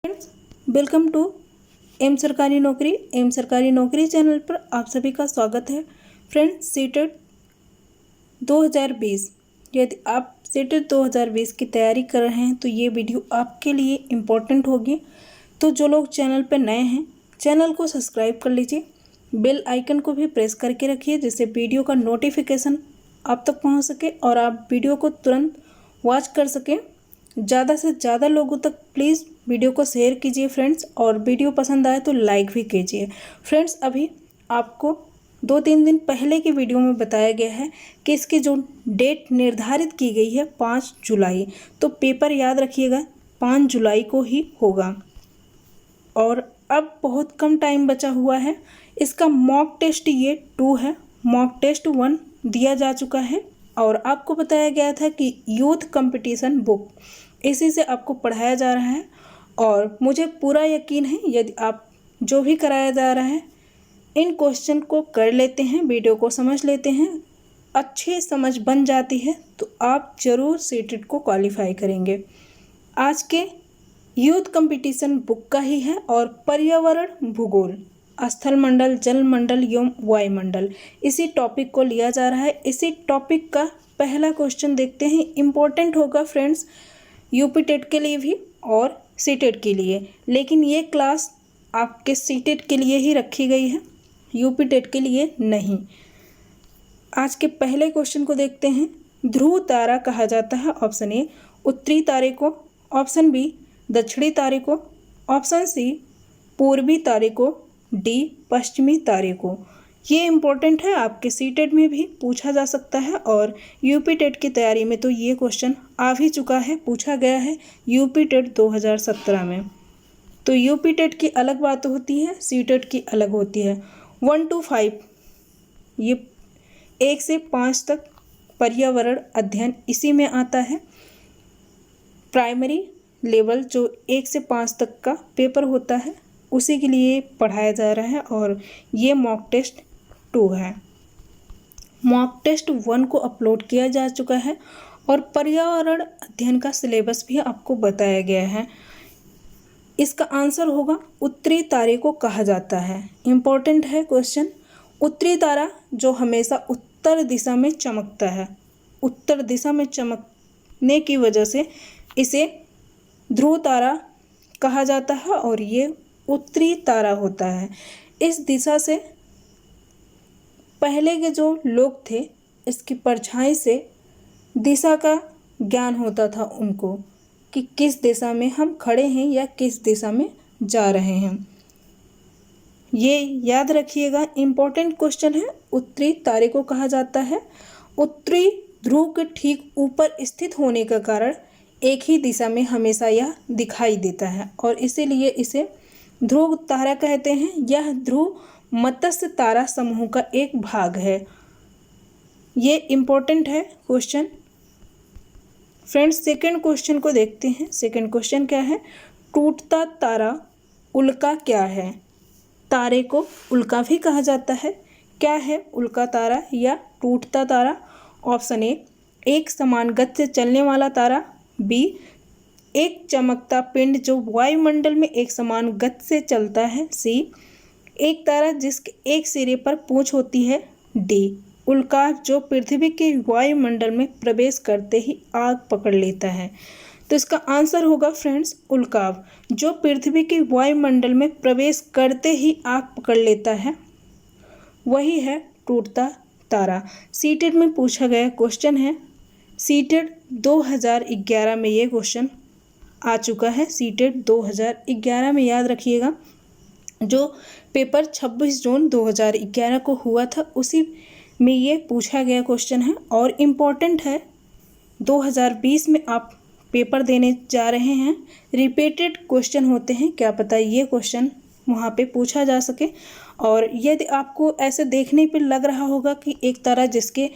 Friends, welcome to M सरकारी नौकरी channel पर आप सभी का स्वागत है। फ्रेंड्स, सीटेट 2020, यदि आप सीटेट 2020 की तैयारी कर रहे हैं तो ये वीडियो आपके लिए इम्पोर्टेंट होगी। तो जो लोग चैनल पर नए हैं, चैनल को सब्सक्राइब कर लीजिए, बेल आइकन को भी प्रेस करके रखिए जिससे वीडियो का नोटिफिकेशन आप तक पहुंच सके और आप वीडियो को तुरंत वॉच कर सकें। ज़्यादा से ज़्यादा लोगों तक प्लीज़ वीडियो को शेयर कीजिए फ्रेंड्स, और वीडियो पसंद आए तो लाइक भी कीजिए। फ्रेंड्स, अभी आपको 2-3 दिन पहले की वीडियो में बताया गया है कि इसकी जो डेट निर्धारित की गई है 5 जुलाई, तो पेपर याद रखिएगा 5 जुलाई को ही होगा। और अब बहुत कम टाइम बचा हुआ है। इसका मॉक टेस्ट ये 2 है, मॉक टेस्ट 1 दिया जा चुका है और आपको बताया गया था कि यूथ कंपटीशन बुक इसी से आपको पढ़ाया जा रहा है। और मुझे पूरा यकीन है यदि आप जो भी कराया जा रहा है इन क्वेश्चन को कर लेते हैं, वीडियो को समझ लेते हैं, अच्छी समझ बन जाती है तो आप ज़रूर सीटेट को क्वालिफाई करेंगे। आज के यूथ कंपटीशन बुक का ही है और पर्यावरण भूगोल, स्थल मंडल, जल मंडल एवं वायुमंडल, इसी टॉपिक को लिया जा रहा है। इसी टॉपिक का पहला क्वेश्चन देखते हैं। इम्पोर्टेंट होगा फ्रेंड्स यूपी टेट के लिए भी और सीटेट के लिए, लेकिन ये क्लास आपके सीटेट के लिए ही रखी गई है, यूपी टेट के लिए नहीं। आज के पहले क्वेश्चन को देखते हैं। ध्रुव तारा कहा जाता है ऑप्शन ए उत्तरी तारे को, ऑप्शन बी दक्षिणी तारे को, ऑप्शन सी पूर्वी तारे को, डी पश्चिमी तारे को। ये इम्पोर्टेंट है, आपके सीटेट में भी पूछा जा सकता है और यूपी टेट की तैयारी में तो ये क्वेश्चन आ भी चुका है, पूछा गया है यूपी टेट 2017 में। तो यूपी टेट की अलग बात होती है, सीटेट की अलग होती है। 1 to 5 ये 1 से 5 तक पर्यावरण अध्ययन इसी में आता है। प्राइमरी लेवल जो 1 से 5 तक का पेपर होता है उसी के लिए पढ़ाया जा रहा है और ये मॉक टेस्ट 2 है। मॉक टेस्ट 1 को अपलोड किया जा चुका है और पर्यावरण अध्ययन का सिलेबस भी आपको बताया गया है। इसका आंसर होगा उत्तरी तारे को कहा जाता है। इम्पोर्टेंट है क्वेश्चन। उत्तरी तारा जो हमेशा उत्तर दिशा में चमकता है, उत्तर दिशा में चमकने की वजह से इसे ध्रुव तारा कहा जाता है और ये उत्तरी तारा होता है। इस दिशा से पहले के जो लोग थे इसकी परछाई से दिशा का ज्ञान होता था उनको कि किस दिशा में हम खड़े हैं या किस दिशा में जा रहे हैं। ये याद रखिएगा, इम्पोर्टेंट क्वेश्चन है। उत्तरी तारे को कहा जाता है। उत्तरी ध्रुव के ठीक ऊपर स्थित होने का कारण एक ही दिशा में हमेशा यह दिखाई देता है और इसीलिए इसे ध्रुव तारा कहते हैं। यह ध्रुव मत्स्य तारा समूह का एक भाग है। ये इम्पोर्टेंट है क्वेश्चन। फ्रेंड्स, सेकंड क्वेश्चन को देखते हैं। सेकंड क्वेश्चन क्या है? टूटता तारा उल्का क्या है? तारे को उल्का भी कहा जाता है। क्या है उल्का तारा या टूटता तारा? ऑप्शन ए एक समान गति से चलने वाला तारा, बी एक चमकता पिंड जो वायुमंडल में एक समान गति से चलता है, सी एक तारा जिसके एक सिरे पर पूंछ होती है, डी उल्का जो पृथ्वी के वायुमंडल में प्रवेश करते ही आग पकड़ लेता है। तो इसका आंसर होगा फ्रेंड्स उल्काव, जो पृथ्वी के वायुमंडल में प्रवेश करते ही आग पकड़ लेता है, वही है टूटता तारा। सीटेट में पूछा गया क्वेश्चन है। सीटेट 2011 में ये क्वेश्चन आ चुका है। सीटेट 2011 में याद रखिएगा, जो पेपर 26 जून 2011 को हुआ था उसी में ये पूछा गया क्वेश्चन है और इम्पोर्टेंट है। 2020 में आप पेपर देने जा रहे हैं, रिपीटेड क्वेश्चन होते हैं, क्या पता ये क्वेश्चन वहाँ पे पूछा जा सके। और यदि आपको ऐसे देखने पे लग रहा होगा कि एक तारा जिसके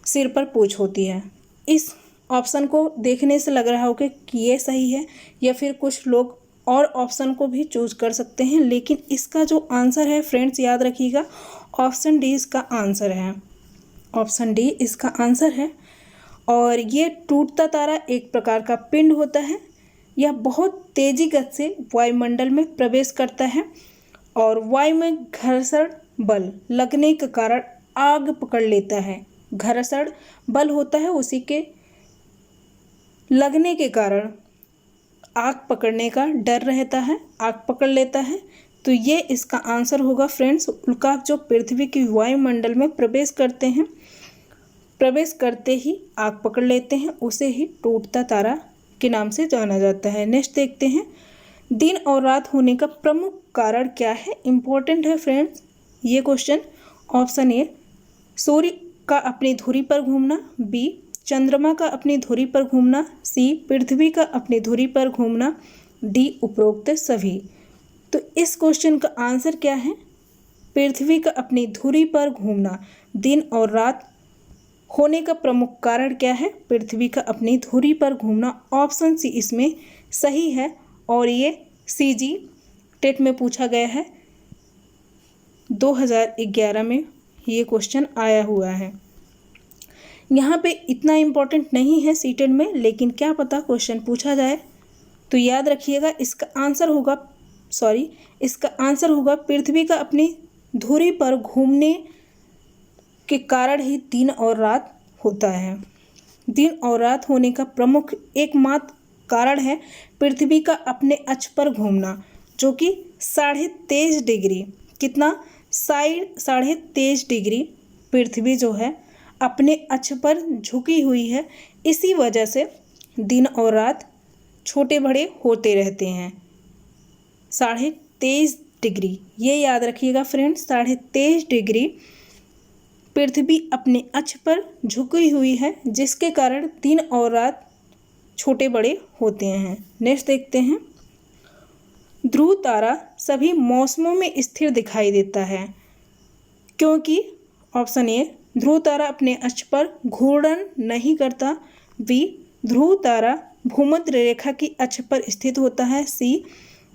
सिर पर पूंछ होती है, इस ऑप्शन को देखने से लग रहा होगा कि ये सही है, या फिर कुछ लोग और ऑप्शन को भी चूज कर सकते हैं, लेकिन इसका जो आंसर है फ्रेंड्स याद रखिएगा ऑप्शन डी इसका आंसर है। ऑप्शन डी इसका आंसर है। और ये टूटता तारा एक प्रकार का पिंड होता है। यह बहुत तेजी गति से वायुमंडल में प्रवेश करता है और वायु में घर्षण बल लगने के कारण आग पकड़ लेता है। घर्षण बल होता है, उसी के लगने के कारण आग पकड़ने का डर रहता है, आग पकड़ लेता है। तो ये इसका आंसर होगा फ्रेंड्स। उल्काप जो पृथ्वी की वायुमंडल में प्रवेश करते हैं, प्रवेश करते ही आग पकड़ लेते हैं, उसे ही टूटता तारा के नाम से जाना जाता है। नेक्स्ट देखते हैं, दिन और रात होने का प्रमुख कारण क्या है? इम्पोर्टेंट है फ्रेंड्स ये क्वेश्चन। ऑप्शन ए सूर्य का अपनी धुरी पर घूमना, बी चंद्रमा का अपनी धुरी पर घूमना, सी पृथ्वी का अपनी धुरी पर घूमना, डी उपरोक्त सभी। तो इस क्वेश्चन का आंसर क्या है? पृथ्वी का अपनी धुरी पर घूमना। दिन और रात होने का प्रमुख कारण क्या है? पृथ्वी का अपनी धुरी पर घूमना। ऑप्शन सी इसमें सही है और ये सीजी टेट में पूछा गया है, 2011 में ये क्वेश्चन आया हुआ है। यहाँ पे इतना इम्पोर्टेंट नहीं है सीटेट में, लेकिन क्या पता क्वेश्चन पूछा जाए तो याद रखिएगा। इसका आंसर होगा पृथ्वी का अपनी धुरी पर घूमने के कारण ही दिन और रात होता है। दिन और रात होने का प्रमुख एकमात्र कारण है पृथ्वी का अपने अक्ष पर घूमना, जो कि 23.5 डिग्री, कितना 23.5 डिग्री पृथ्वी जो है अपने अक्ष पर झुकी हुई है। इसी वजह से दिन और रात छोटे बड़े होते रहते हैं। 23.5 डिग्री, ये याद रखिएगा फ्रेंड्स, 23.5 डिग्री पृथ्वी अपने अक्ष पर झुकी हुई है, जिसके कारण दिन और रात छोटे बड़े होते हैं। नेक्स्ट देखते हैं, ध्रुव तारा सभी मौसमों में स्थिर दिखाई देता है क्योंकि ऑप्शन ए ध्रुव तारा अपने अक्ष पर घूर्णन नहीं करता, बी ध्रुव तारा भूमध्य रेखा की अक्ष पर स्थित होता है, सी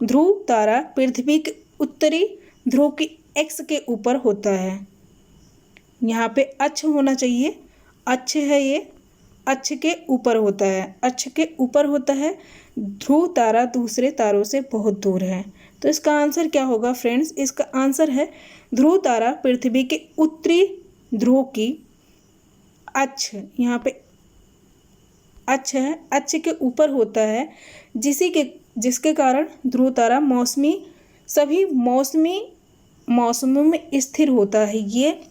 ध्रुव तारा पृथ्वी के उत्तरी ध्रुव की एक्स के ऊपर होता है। यहाँ पे अक्ष होना चाहिए, अक्ष है ये, अक्ष के ऊपर होता है, अक्ष के ऊपर होता है। ध्रुव तारा दूसरे तारों से बहुत दूर है। तो इसका आंसर क्या होगा फ्रेंड्स? इसका आंसर है ध्रुव तारा पृथ्वी के उत्तरी ध्रुव की अक्ष, यहाँ पे अक्ष है, अक्ष के ऊपर होता है, जिसके कारण ध्रुव तारा सभी मौसमों में स्थिर होता है। ये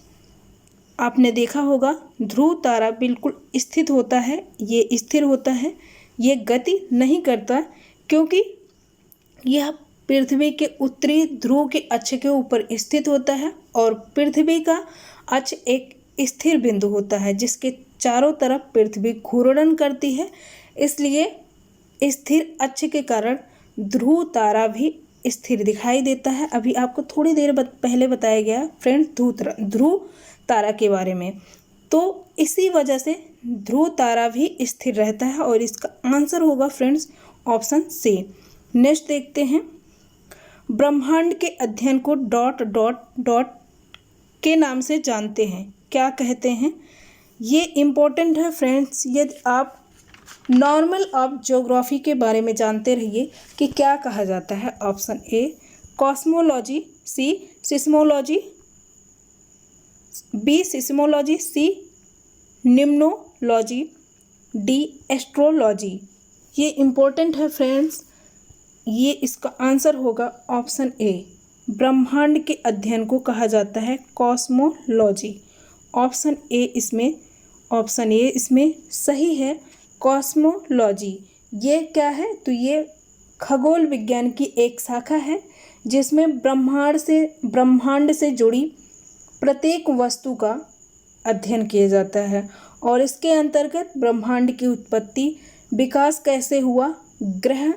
आपने देखा होगा, ध्रुव तारा बिल्कुल स्थित होता है, ये स्थिर होता है, ये गति नहीं करता, क्योंकि यह पृथ्वी के उत्तरी ध्रुव के अक्ष के ऊपर स्थित होता है और पृथ्वी का अक्ष एक स्थिर बिंदु होता है, जिसके चारों तरफ पृथ्वी घूर्णन करती है। इसलिए स्थिर अक्ष के कारण ध्रुव तारा भी स्थिर दिखाई देता है। अभी आपको थोड़ी देर पहले बताया गया फ्रेंड्स ध्रुव तारा के बारे में। तो इसी वजह से ध्रुव तारा भी स्थिर रहता है और इसका आंसर होगा फ्रेंड्स ऑप्शन सी। नेक्स्ट देखते हैं, ब्रह्मांड के अध्ययन को ... के नाम से जानते हैं, क्या कहते हैं? ये इम्पोर्टेंट है फ्रेंड्स। यदि आप नॉर्मल आप ज्योग्राफी के बारे में जानते रहिए कि क्या कहा जाता है। Option A cosmology, C seismology, B seismology, C limnology, D astrology. ये इम्पोर्टेंट है फ्रेंड्स। ये इसका आंसर होगा ऑप्शन ए, ब्रह्मांड के अध्ययन को कहा जाता है कॉस्मोलॉजी। ऑप्शन ए इसमें सही है, कॉस्मोलॉजी। ये क्या है? तो ये खगोल विज्ञान की एक शाखा है, जिसमें ब्रह्मांड से जुड़ी प्रत्येक वस्तु का अध्ययन किया जाता है और इसके अंतर्गत ब्रह्मांड की उत्पत्ति, विकास कैसे हुआ, ग्रह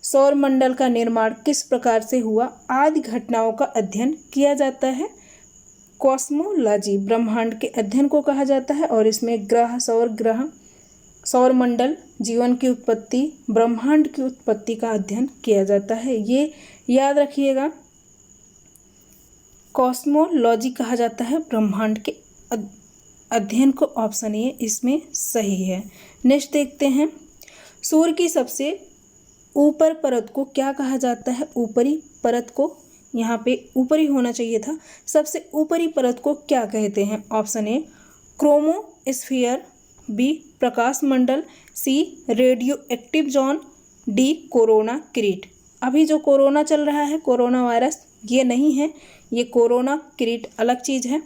सौरमंडल का निर्माण किस प्रकार से हुआ, आदि घटनाओं का अध्ययन किया जाता है। कॉस्मोलॉजी ब्रह्मांड के अध्ययन को कहा जाता है और इसमें ग्रह सौरमंडल, जीवन की उत्पत्ति, ब्रह्मांड की उत्पत्ति का अध्ययन किया जाता है। ये याद रखिएगा, कॉस्मोलॉजी कहा जाता है ब्रह्मांड के अध्ययन को। ऑप्शन ए इसमें सही है। नेक्स्ट देखते हैं, सूर्य की सबसे ऊपर परत को क्या कहा जाता है? ऊपरी परत को, यहाँ पे ऊपरी होना चाहिए था। सबसे ऊपरी परत को क्या कहते हैं? ऑप्शन ए क्रोमोस्फीयर, बी प्रकाश मंडल, C radio active zone, D corona किरीट। अभी जो कोरोना चल रहा है, कोरोना वायरस, ये नहीं है, ये कोरोना किरीट अलग चीज़ है।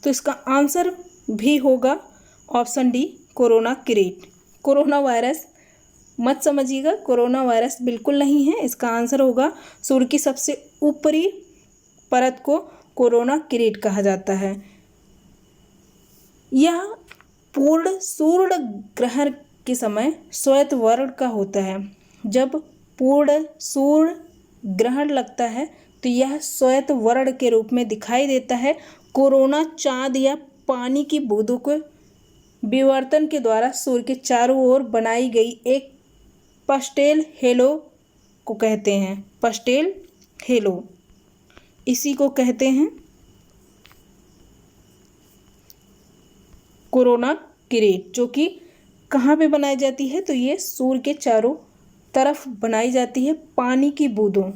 तो इसका आंसर भी होगा ऑप्शन डी कोरोना किरीट। कोरोना वायरस मत समझिएगा, कोरोना वायरस बिल्कुल नहीं है। इसका आंसर होगा सूर्य की सबसे ऊपरी परत को कोरोना किरीट कहा जाता है। यह पूर्ण सूर्य ग्रहण के समय श्वेत वर्ण का होता है। जब पूर्ण सूर्य ग्रहण लगता है तो यह श्वेत वर्ण के रूप में दिखाई देता है। कोरोना चांद या पानी की बूंदों के विवर्तन के द्वारा सूर्य के चारों ओर बनाई गई एक पस्टेल हेलो को कहते हैं। पस्टेल हेलो, इसी को कहते हैं कोरोना किरीट, जो कि कहाँ पे बनाई जाती है? तो ये सूर्य के चारों तरफ बनाई जाती है पानी की बूंदों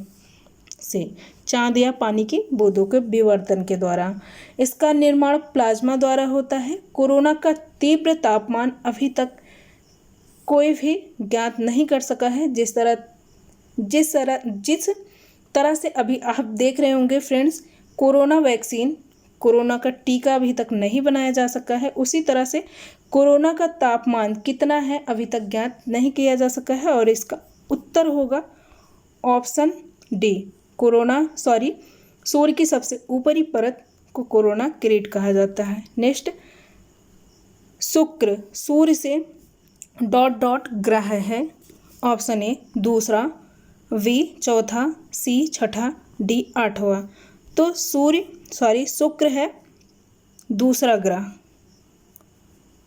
से, चांद या पानी की बूंदों के विवर्तन के द्वारा। इसका निर्माण प्लाज्मा द्वारा होता है। कोरोना का तीव्र तापमान अभी तक कोई भी ज्ञात नहीं कर सका है। जिस तरह से अभी आप देख रहे होंगे फ्रेंड्स, कोरोना वैक्सीन, कोरोना का टीका अभी तक नहीं बनाया जा सका है, उसी तरह से कोरोना का तापमान कितना है अभी तक ज्ञात नहीं किया जा सका है। और इसका उत्तर होगा ऑप्शन डी सूर्य की सबसे ऊपरी परत को कोरोना किरीट कहा जाता है। नेक्स्ट, शुक्र सूर्य से डॉट डॉट ग्रह है। ऑप्शन ए दूसरा, बी चौथा, सी छठा, डी आठवां। तो शुक्र है दूसरा ग्रह,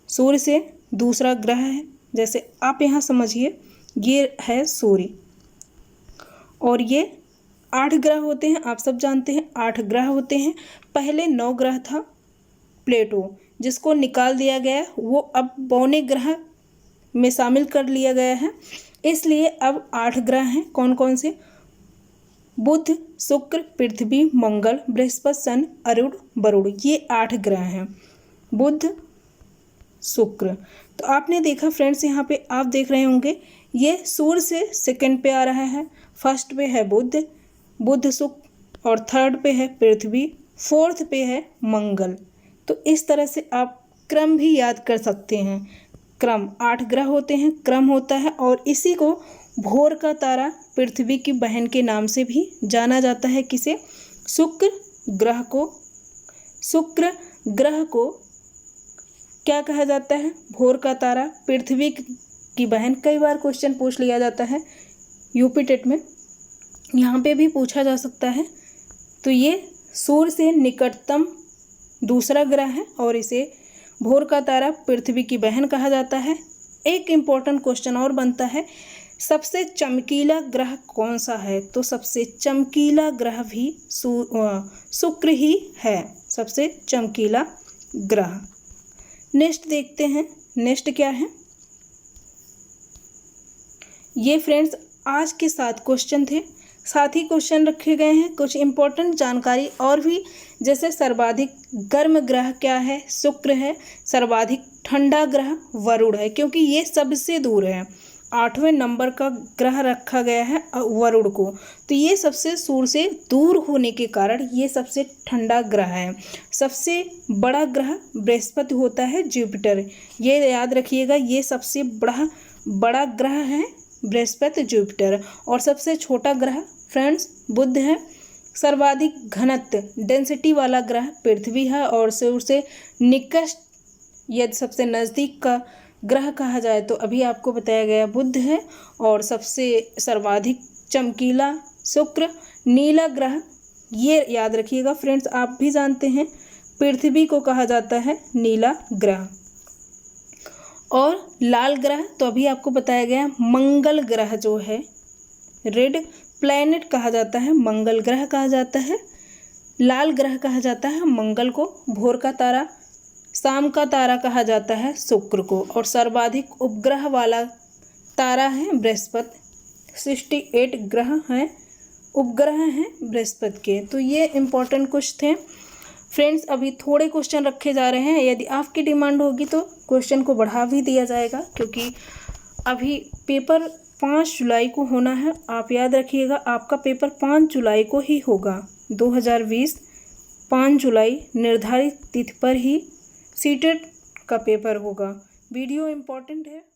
सूर्य से दूसरा ग्रह है। जैसे आप यहाँ समझिए, ये है सूर्य और ये 8 ग्रह होते हैं। आप सब जानते हैं 8 ग्रह होते हैं। पहले 9 ग्रह था प्लेटो, जिसको निकाल दिया गया, वो अब 12वें ग्रह में शामिल कर लिया गया है। इसलिए अब 8 ग्रह हैं। कौन कौन से? बुध, शुक्र, पृथ्वी, मंगल, बृहस्पति, शनि, अरुण, वरुण, ये 8 ग्रह हैं। बुध, शुक्र। तो आपने देखा फ्रेंड्स, यहाँ पे आप देख रहे होंगे ये सूर्य से सेकंड पे आ रहा है। फर्स्ट पे है बुध शुक्र, और थर्ड पे है पृथ्वी, फोर्थ पे है मंगल। तो इस तरह से आप क्रम भी याद कर सकते हैं। क्रम 8 ग्रह होते हैं, क्रम होता है। और इसी को भोर का तारा, पृथ्वी की बहन के नाम से भी जाना जाता है। किसे? शुक्र ग्रह को क्या कहा जाता है? भोर का तारा, पृथ्वी की बहन। कई बार क्वेश्चन पूछ लिया जाता है यूपी टेट में, यहाँ पे भी पूछा जा सकता है। तो ये सूर्य से निकटतम दूसरा ग्रह है और इसे भोर का तारा, पृथ्वी की बहन कहा जाता है। एक इम्पोर्टेंट क्वेश्चन और बनता है, सबसे चमकीला ग्रह कौन सा है? तो सबसे चमकीला ग्रह भी शुक्र ही है, सबसे चमकीला ग्रह। नेक्स्ट देखते हैं, नेक्स्ट क्या है। ये फ्रेंड्स आज के 7 क्वेश्चन थे। साथ ही क्वेश्चन रखे गए हैं कुछ इम्पोर्टेंट जानकारी और भी, जैसे सर्वाधिक गर्म ग्रह क्या है? शुक्र है। सर्वाधिक ठंडा ग्रह वरुण है, क्योंकि ये सबसे दूर है। 8वें नंबर का ग्रह रखा गया है वरुण को। तो ये सबसे सूर्य से दूर होने के कारण ये सबसे ठंडा ग्रह है। सबसे बड़ा ग्रह बृहस्पति होता है, जुपिटर, ये याद रखिएगा। ये सबसे बड़ा ग्रह है बृहस्पति, जुपिटर। और सबसे छोटा ग्रह फ्रेंड्स बुध है। सर्वाधिक घनत्व डेंसिटी वाला ग्रह पृथ्वी है। और सूर्य से निकट यदि सबसे नज़दीक का ग्रह कहा जाए तो अभी आपको बताया गया बुध है। और सबसे सर्वाधिक चमकीला शुक्र। नीला ग्रह, ये याद रखिएगा फ्रेंड्स, आप भी जानते हैं पृथ्वी को कहा जाता है नीला ग्रह। और लाल ग्रह तो अभी आपको बताया गया मंगल ग्रह जो है, रेड प्लैनेट कहा जाता है, मंगल ग्रह कहा जाता है। लाल ग्रह कहा जाता है मंगल को। भोर का तारा, शाम का तारा कहा जाता है शुक्र को। और सर्वाधिक उपग्रह वाला तारा है बृहस्पति, 68 ग्रह हैं, उपग्रह हैं बृहस्पति के। तो ये इम्पोर्टेंट कुछ थे फ्रेंड्स। अभी थोड़े क्वेश्चन रखे जा रहे हैं, यदि आपकी डिमांड होगी तो क्वेश्चन को बढ़ा भी दिया जाएगा, क्योंकि अभी पेपर 5 जुलाई को होना है। आप याद रखिएगा, आपका पेपर 5 जुलाई को ही होगा। 2020 5 जुलाई निर्धारित तिथि पर ही सीटेट का पेपर होगा। वीडियो इम्पोर्टेंट है।